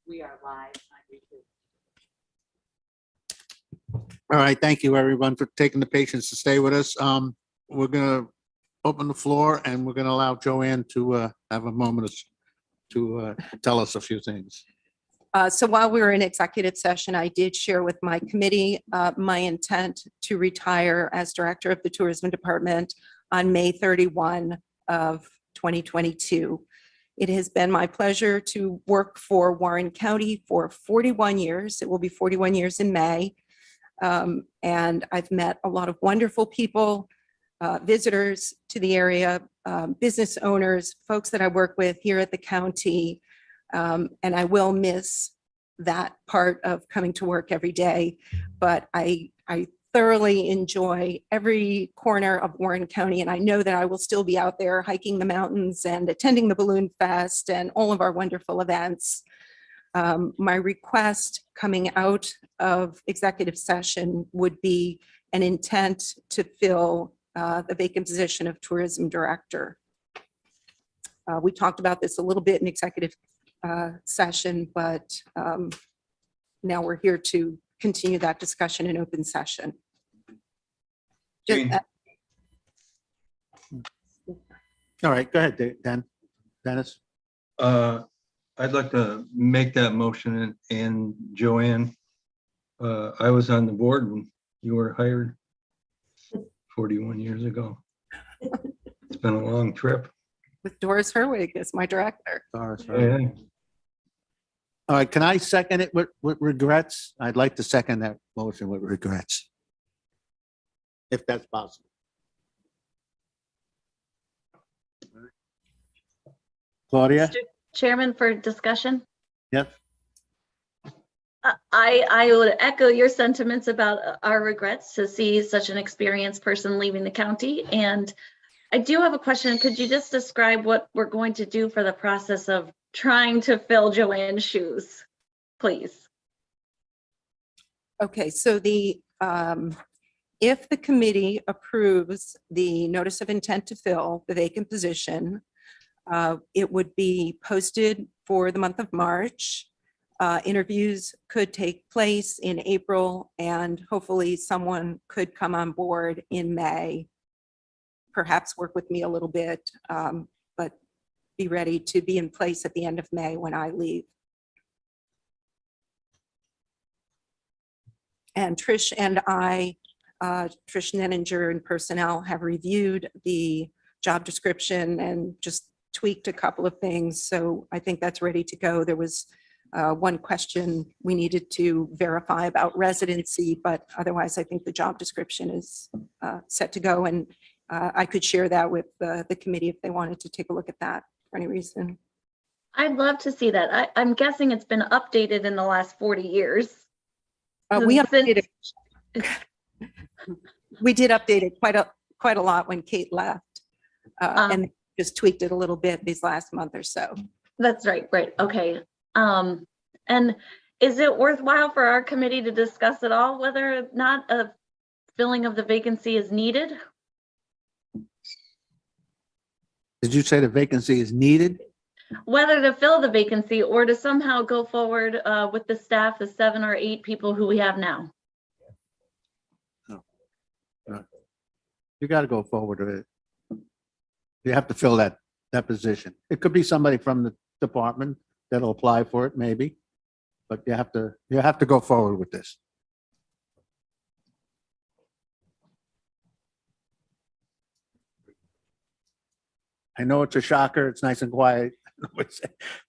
We are live on YouTube. All right, thank you, everyone, for taking the patience to stay with us. We're gonna open the floor and we're gonna allow Joanne to have a moment to tell us a few things. So while we were in executive session, I did share with my committee my intent to retire as director of the tourism department on May 31 of 2022. It has been my pleasure to work for Warren County for 41 years. It will be 41 years in May. And I've met a lot of wonderful people, visitors to the area, business owners, folks that I work with here at the county. And I will miss that part of coming to work every day. But I thoroughly enjoy every corner of Warren County. And I know that I will still be out there hiking the mountains and attending the Balloon Fest and all of our wonderful events. My request coming out of executive session would be an intent to fill the vacant position of tourism director. We talked about this a little bit in executive session, but now we're here to continue that discussion in open session. All right, go ahead, Dennis. I'd like to make that motion, and Joanne, I was on the board when you were hired 41 years ago. It's been a long trip. With Doris Herwig as my director. Doris, Yeah. right. All right, can I second it with regrets? I'd like to second that motion with regrets. If that's possible. Claudia? Mr. Chairman, for discussion, Yes. I would echo your sentiments about our regrets to see such an experienced person leaving the county. And I do have a question. Could you just describe what we're going to do for the process of trying to fill Joanne's shoes, please? Okay, so if the committee approves the notice of intent to fill the vacant position, it would be posted for the month of March. Interviews could take place in April, and hopefully someone could come on board in May. Perhaps work with me a little bit, but be ready to be in place at the end of May when I leave. And Trish and I, Trish Nenninger and personnel have reviewed the job description and just tweaked a couple of things. So I think that's ready to go. There was one question we needed to verify about residency, but otherwise I think the job description is set to go. And I could share that with the committee if they wanted to take a look at that for any reason. I'd love to see that. I'm guessing it's been updated in the last 40 years. We updated. We did update it quite a lot when Kate left, and just tweaked it a little bit these last month or so. That's right. Okay. And is it worthwhile for our committee to discuss at all whether or not a filling of the vacancy is needed? Did you say the vacancy is needed? Whether to fill the vacancy or to somehow go forward with the staff, the 7 or 8 people who we have now. You got to go forward with it. You have to fill that position. It could be somebody from the department that'll apply for it, maybe, but you have to go forward with this. I know it's a shocker. It's nice and quiet,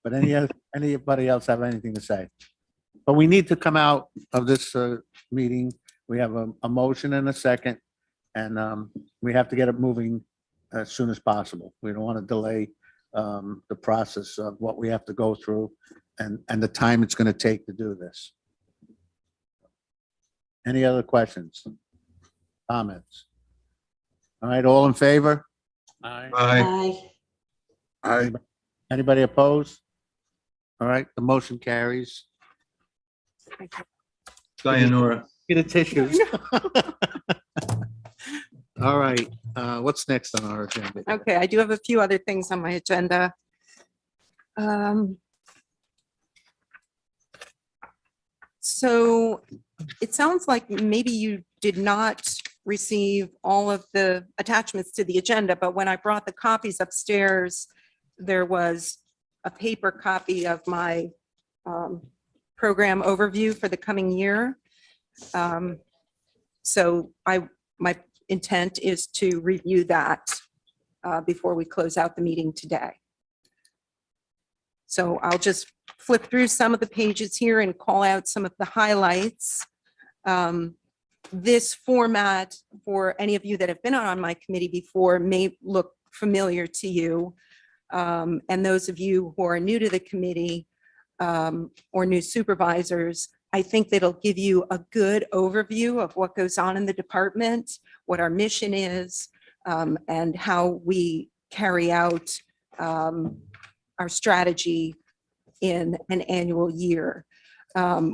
but anybody else have anything to say? But we need to come out of this meeting. We have a motion and a second, and we have to get it moving as soon as possible. We don't want to delay the process of what we have to go through and the time it's going to take to do this. Any other questions? Comments? All right, all in favor? Aye. Aye. Anybody opposed? All right, the motion carries. Dianora. Get a tissue. All right, what's next on our agenda? Okay, I do have a few other things on my agenda. So it sounds like maybe you did not receive all of the attachments to the agenda, but when I brought the copies upstairs, there was a paper copy of my program overview for the coming year. So my intent is to review that before we close out the meeting today. So I'll just flip through some of the pages here and call out some of the highlights. This format, for any of you that have been on my committee before, may look familiar to you. And those of you who are new to the committee or new supervisors, I think that'll give you a good overview of what goes on in the department, what our mission is, and how we carry out our strategy in an annual year.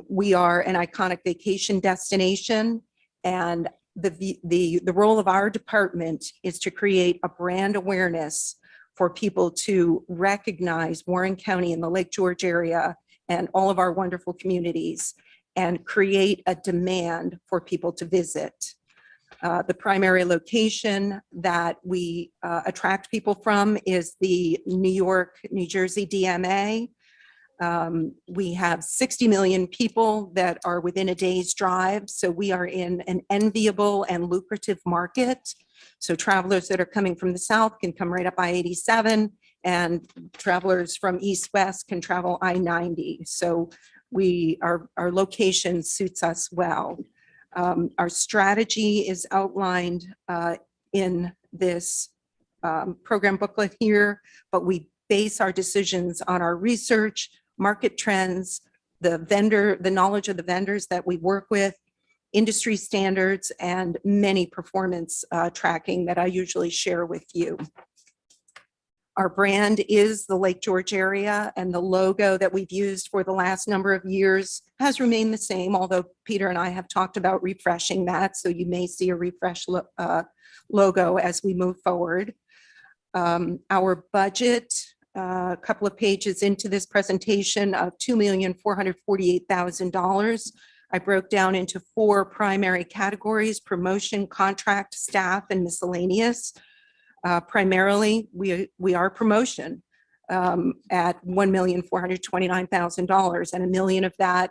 We are an iconic vacation destination, and the role of our department is to create a brand awareness for people to recognize Warren County and the Lake George area and all of our wonderful communities, and create a demand for people to visit. The primary location that we attract people from is the New York, New Jersey DMA. We have 60 million people that are within a day's drive. So we are in an enviable and lucrative market. So travelers that are coming from the south can come right up I-87, and travelers from east-west can travel I-90. So our location suits us well. Our strategy is outlined in this program booklet here, but we base our decisions on our research, market trends, the knowledge of the vendors that we work with, industry standards, and many performance tracking that I usually share with you. Our brand is the Lake George area, and the logo that we've used for the last number of years has remained the same, although Peter and I have talked about refreshing that, so you may see a refresh logo as we move forward. Our budget, a couple of pages into this presentation, of $2,448,000. I broke down into 4 primary categories: promotion, contract, staff, and miscellaneous. Primarily, we are promotion at $1,429,000, and $1 million of that,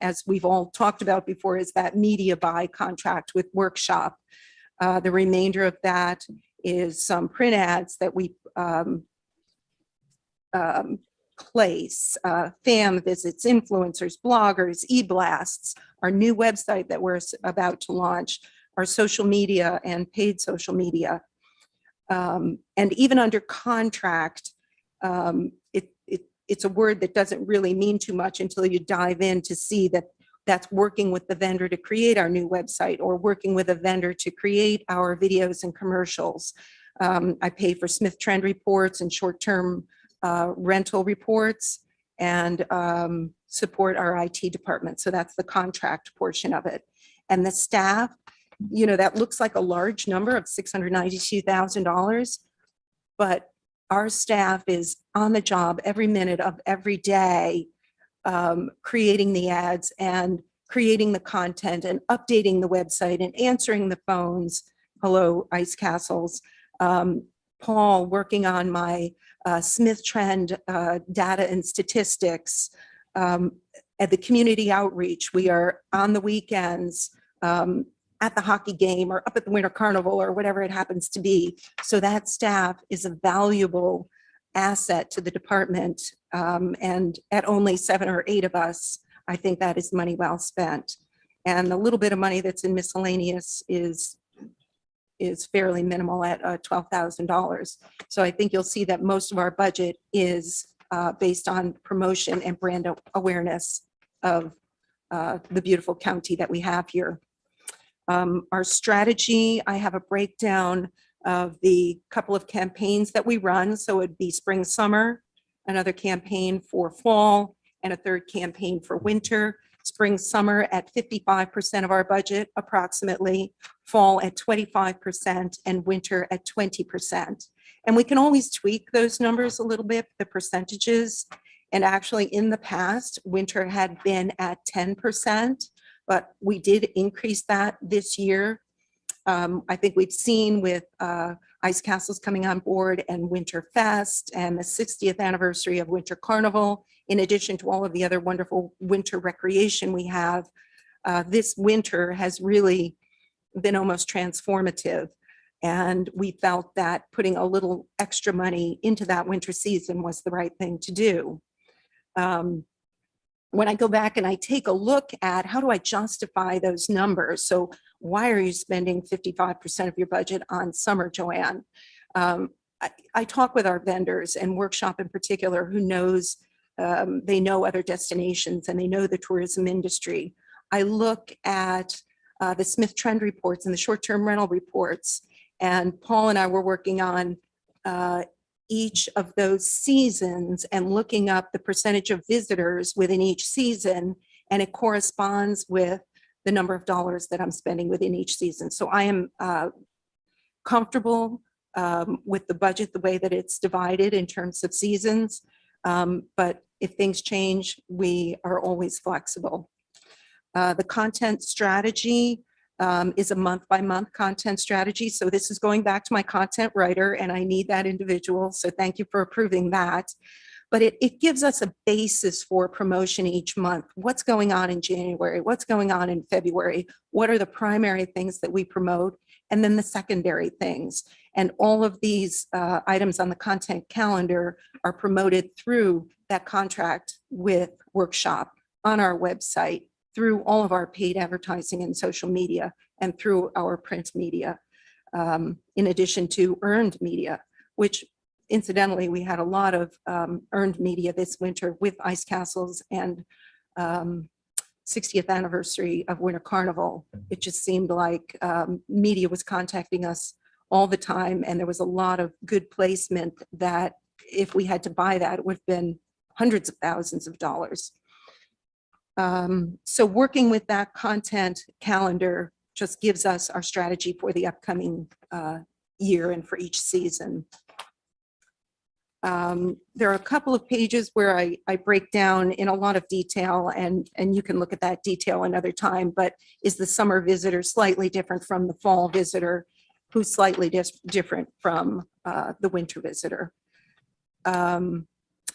as we've all talked about before, is that media buy contract with Workshop. The remainder of that is some print ads that we place, fan visits, influencers, bloggers, e-blasts, our new website that we're about to launch, our social media and paid social media. And even under contract, it's a word that doesn't really mean too much until you dive in to see that that's working with the vendor to create our new website, or working with a vendor to create our videos and commercials. I pay for Smith Trend reports and short-term rental reports, and support our IT department. So that's the contract portion of it. And the staff, that looks like a large number of $692,000, but our staff is on the job every minute of every day, creating the ads and creating the content and updating the website and answering the phones. Hello, Ice Castles. Paul working on my Smith Trend data and statistics. At the community outreach, we are on the weekends, at the hockey game or up at the Winter Carnival or whatever it happens to be. So that staff is a valuable asset to the department. And at only 7 or 8 of us, I think that is money well spent. And the little bit of money that's in miscellaneous is fairly minimal at $12,000. So I think you'll see that most of our budget is based on promotion and brand awareness of the beautiful county that we have here. Our strategy, I have a breakdown of the couple of campaigns that we run. So it'd be spring, summer, another campaign for fall, and a third campaign for winter. Spring, summer at 55% of our budget, approximately, fall at 25%, and winter at 20%. And we can always tweak those numbers a little bit, the percentages. And actually, in the past, winter had been at 10%, but we did increase that this year. I think we've seen with Ice Castles coming on board and Winter Fest and the 60th anniversary of Winter Carnival, in addition to all of the other wonderful winter recreation we have, this winter has really been almost transformative. And we felt that putting a little extra money into that winter season was the right thing to do. When I go back and I take a look at how do I justify those numbers? So why are you spending 55% of your budget on summer, Joanne? I talk with our vendors and Workshop in particular, who knows, they know other destinations and they know the tourism industry. I look at the Smith Trend reports and the short-term rental reports, and Paul and I were working on each of those seasons and looking up the percentage of visitors within each season, and it corresponds with the number of dollars that I'm spending within each season. So I am comfortable with the budget, the way that it's divided in terms of seasons. But if things change, we are always flexible. The content strategy is a month-by-month content strategy. So this is going back to my content writer, and I need that individual. So thank you for approving that. But it gives us a basis for promotion each month. What's going on in January? What's going on in February? What are the primary things that we promote? And then the secondary things. And all of these items on the content calendar are promoted through that contract with Workshop on our website, through all of our paid advertising and social media, and through our print media, in addition to earned media, which incidentally, we had a lot of earned media this winter with Ice Castles and 60th anniversary of Winter Carnival. It just seemed like media was contacting us all the time, and there was a lot of good placement that if we had to buy that, it would have been hundreds of thousands of dollars. So working with that content calendar just gives us our strategy for the upcoming year and for each season. There are a couple of pages where I break down in a lot of detail, and you can look at that detail another time, but is the summer visitor slightly different from the fall visitor, who's slightly different from the winter visitor?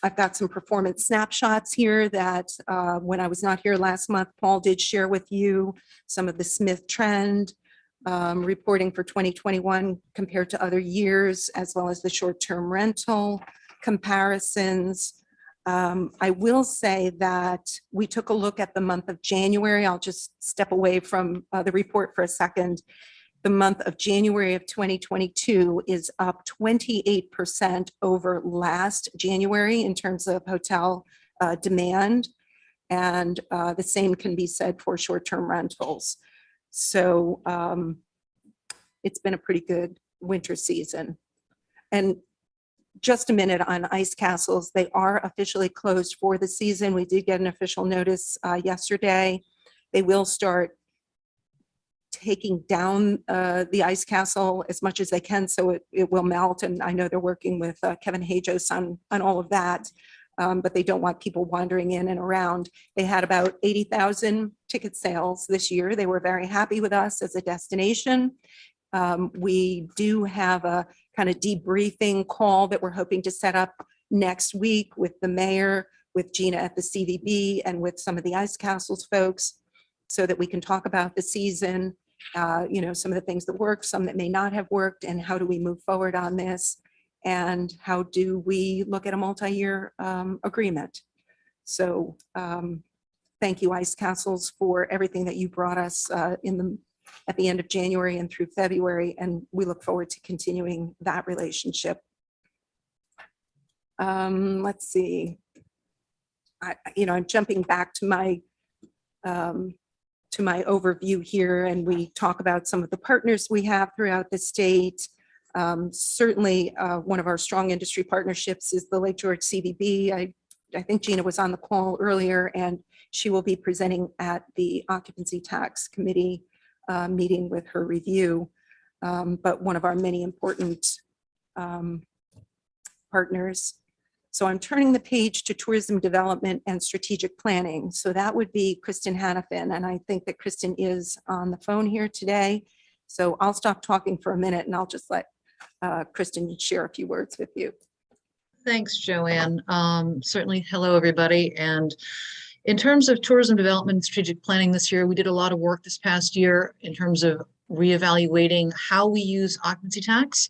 I've got some performance snapshots here that when I was not here last month, Paul did share with you some of the Smith Trend reporting for 2021 compared to other years, as well as the short-term rental comparisons. I will say that we took a look at the month of January. I'll just step away from the report for a second. The month of January of 2022 is up 28% over last January in terms of hotel demand. And the same can be said for short-term rentals. So it's been a pretty good winter season. And just a minute on Ice Castles. They are officially closed for the season. We did get an official notice yesterday. They will start taking down the ice castle as much as they can so it will melt. And I know they're working with Kevin Hajos on all of that, but they don't want people wandering in and around. They had about 80,000 ticket sales this year. They were very happy with us as a destination. We do have a kind of debriefing call that we're hoping to set up next week with the mayor, with Gina at the CVB, and with some of the Ice Castles folks, so that we can talk about the season, some of the things that work, some that may not have worked, and how do we move forward on this, and how do we look at a multi-year agreement. So thank you, Ice Castles, for everything that you brought us at the end of January and through February, and we look forward to continuing that relationship. Let's see. I'm jumping back to my overview here, and we talk about some of the partners we have throughout the state. Certainly, one of our strong industry partnerships is the Lake George CVB. I think Gina was on the call earlier, and she will be presenting at the Occupancy Tax Committee meeting with her review. But one of our many important partners. So I'm turning the page to tourism development and strategic planning. So that would be Kristen Hannafin. And I think that Kristen is on the phone here today. So I'll stop talking for a minute and I'll just let Kristen share a few words with you. Thanks, Joanne. Certainly, hello, everybody. And in terms of tourism development and strategic planning this year, we did a lot of work this past year in terms of reevaluating how we use occupancy tax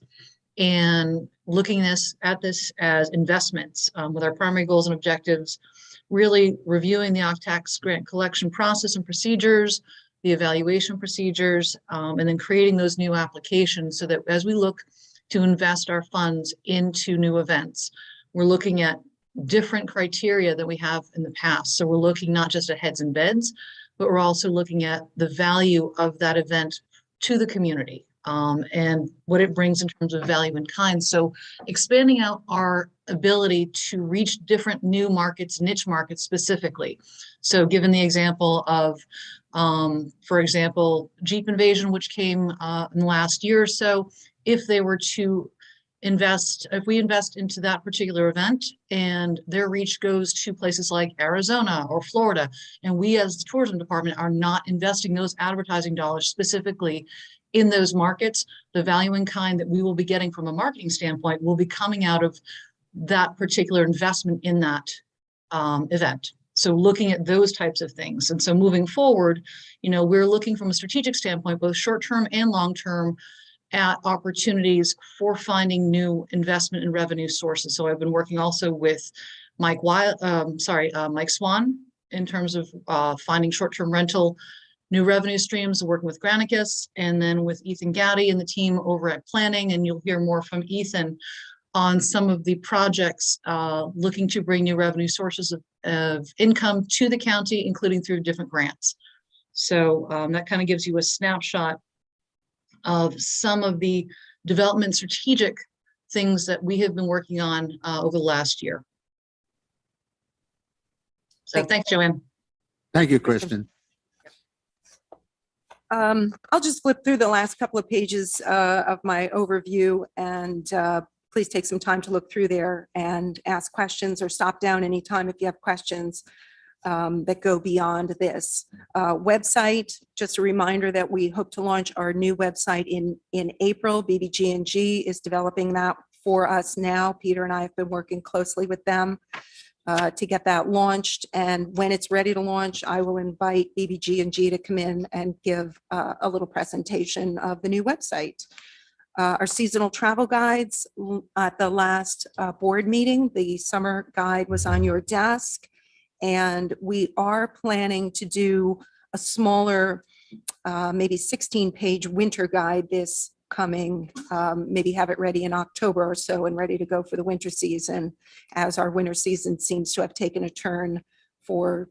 and looking at this as investments with our primary goals and objectives, really reviewing the tax grant collection process and procedures, the evaluation procedures, and then creating those new applications so that as we look to invest our funds into new events, we're looking at different criteria that we have in the past. So we're looking not just at heads and beds, but we're also looking at the value of that event to the community and what it brings in terms of value in kind. So expanding out our ability to reach different new markets, niche markets specifically. So given the example of, for example, Jeep Invasion, which came in the last year or so, if they were to if we invest into that particular event and their reach goes to places like Arizona or Florida, and we as the tourism department are not investing those advertising dollars specifically in those markets, the value in kind that we will be getting from a marketing standpoint will be coming out of that particular investment in that event. So looking at those types of things. And so moving forward, we're looking from a strategic standpoint, both short-term and long-term, at opportunities for finding new investment and revenue sources. So I've been working also with Mike Swan in terms of finding short-term rental new revenue streams, working with Granicus, and then with Ethan Gowdy and the team over at Planning. And you'll hear more from Ethan on some of the projects looking to bring new revenue sources of income to the county, including through different grants. So that kind of gives you a snapshot of some of the development strategic things that we have been working on over the last year. So thanks, Joanne. Thank you, Kristen. I'll just flip through the last couple of pages of my overview, and please take some time to look through there and ask questions or stop down anytime if you have questions that go beyond this. Website, just a reminder that we hope to launch our new website in April. BBG&G is developing that for us now. Peter and I have been working closely with them to get that launched. And when it's ready to launch, I will invite BBG&G to come in and give a little presentation of the new website. Our seasonal travel guides at the last board meeting, the summer guide was on your desk. And we are planning to do a smaller, maybe 16-page winter guide this coming, maybe have it ready in October or so and ready to go for the winter season, as our winter season seems to have taken a turn for,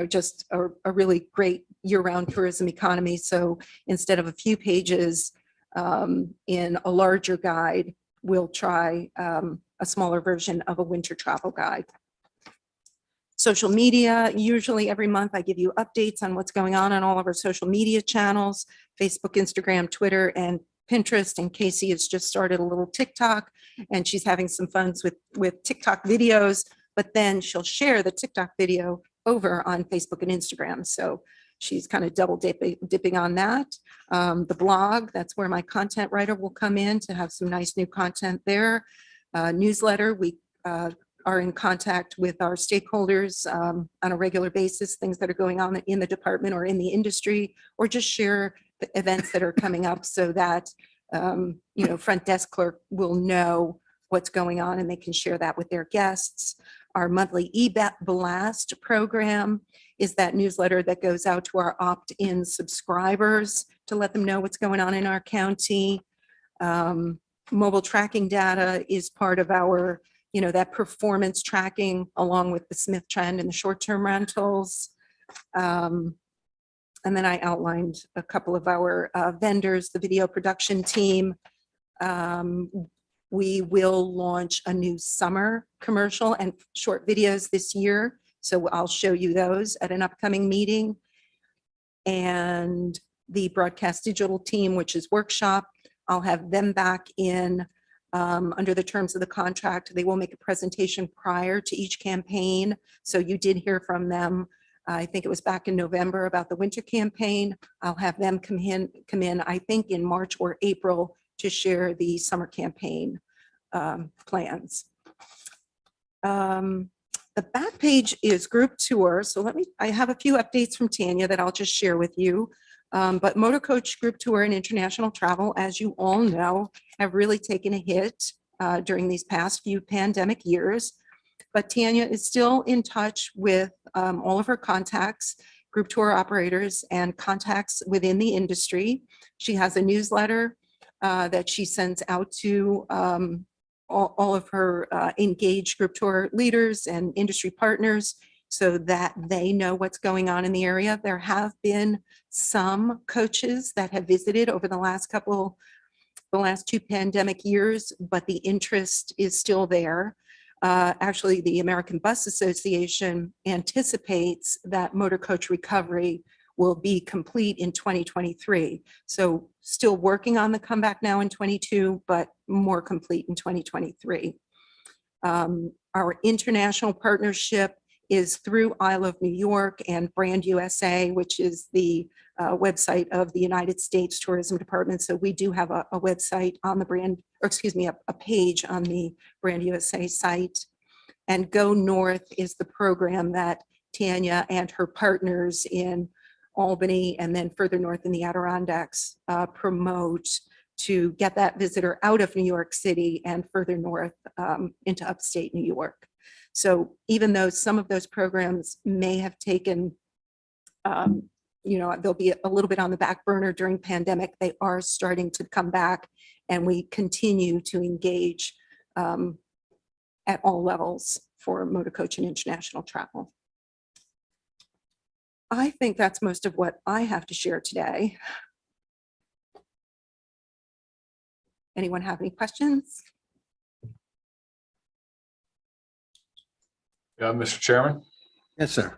just a really great year-round tourism economy. So instead of a few pages in a larger guide, we'll try a smaller version of a winter travel guide. Social media, usually every month I give you updates on what's going on all of our social media channels, Facebook, Instagram, Twitter, and Pinterest. And Casey has just started a little TikTok, and she's having some fun with TikTok videos, but then she'll share the TikTok video over on Facebook and Instagram. So she's kind of double dipping on that. The blog, that's where my content writer will come in to have some nice new content there. Newsletter, we are in contact with our stakeholders on a regular basis, things that are going on in the department or in the industry, or just share the events that are coming up so that, front desk clerk will know what's going on and they can share that with their guests. Our monthly e-blast program is that newsletter that goes out to our opt-in subscribers to let them know what's going on in our county. Mobile tracking data is part of our that performance tracking along with the Smith trend and the short-term rentals. And then I outlined a couple of our vendors, the video production team. We will launch a new summer commercial and short videos this year. So I'll show you those at an upcoming meeting. And the broadcast digital team, which is Workshop, I'll have them back in Under the terms of the contract, they will make a presentation prior to each campaign. So you did hear from them. I think it was back in November about the winter campaign. I'll have them come in, I think in March or April to share the summer campaign plans. The back page is group tour. So I have a few updates from Tanya that I'll just share with you. But Motor Coach Group Tour and international travel, as you all know, have really taken a hit during these past few pandemic years. But Tanya is still in touch with all of her contacts, group tour operators, and contacts within the industry. She has a newsletter that she sends out to all of her engaged group tour leaders and industry partners so that they know what's going on in the area. There have been some coaches that have visited over the last two pandemic years, but the interest is still there. Actually, the American Bus Association anticipates that motor coach recovery will be complete in 2023. So still working on the comeback now in 22, but more complete in 2023. Our international partnership is through Isle of New York and Brand USA, which is the website of the United States Tourism Department. So we do have a website on the brand, or excuse me, a page on the Brand USA site. And Go North is the program that Tanya and her partners in Albany and then further north in the Adirondacks promote to get that visitor out of New York City and further north into upstate New York. So even though some of those programs may have taken, they'll be a little bit on the back burner during pandemic, they are starting to come back, and we continue to engage at all levels for motor coach and international travel. I think that's most of what I have to share today. Anyone have any questions? Yeah, Mr. Chairman, Yes, sir.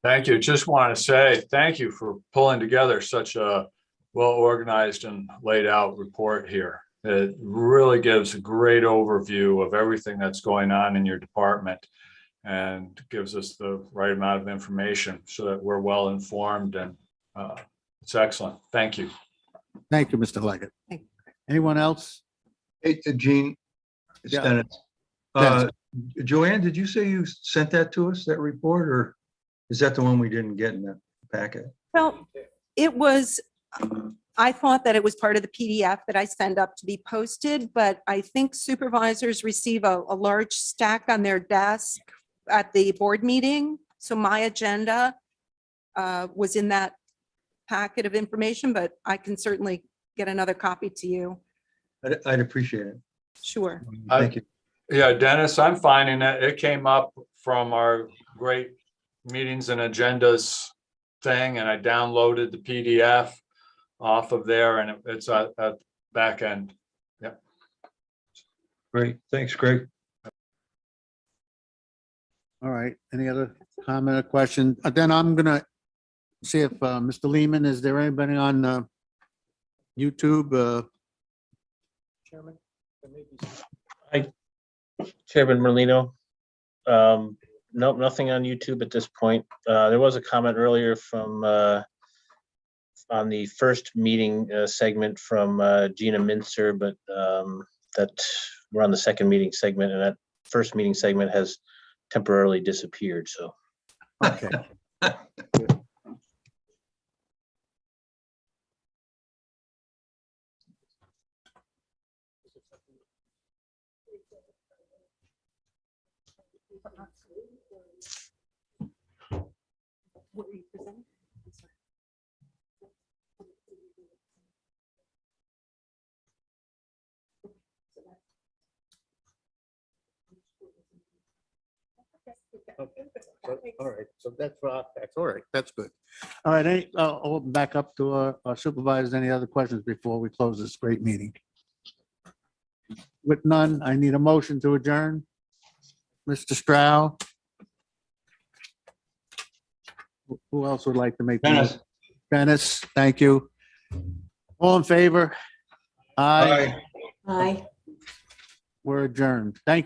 thank you. Just want to say thank you for pulling together such a well-organized and laid out report here. It really gives a great overview of everything that's going on in your department and gives us the right amount of information so that we're well informed, and it's excellent. Thank you. Thank you, Mr. Leggett. Thank Anyone else? Hey, Gene, it's Yeah. Dennis. Dennis. Joanne, did you say you sent that to us, that report, or is that the one we didn't get in the packet? Well, it was, I thought that it was part of the PDF that I send up to be posted, but I think supervisors receive a large stack on their desk at the board meeting. So my agenda was in that packet of information, but I can certainly get another copy to you. I'd appreciate it. Sure. Thank you. Yeah, Dennis, I'm finding that it came up from our great meetings and agendas thing, and I downloaded the PDF off of there, and it's at back end. Yep. Great. Thanks, Greg. All right. Any other comment or question? Then I'm gonna see if Mr. Lehman, is there anybody on YouTube? Chairman? Chairman Merlino. Nope, nothing on YouTube at this point. There was a comment earlier from on the first meeting segment from Gina Mincer, but that we're on the second meeting segment, and that first meeting segment has temporarily disappeared. So Okay. What were you presenting? I'm sorry. All right, so that's all right, that's good. All right, I'll open back up to our supervisors. Any other questions before we close this great meeting? With none, I need a motion to adjourn. Mr. Stroud? Who else would like to make? the Dennis. motion? Dennis, thank you. All in favor? Aye. Aye. Aye. We're adjourned. Thank you.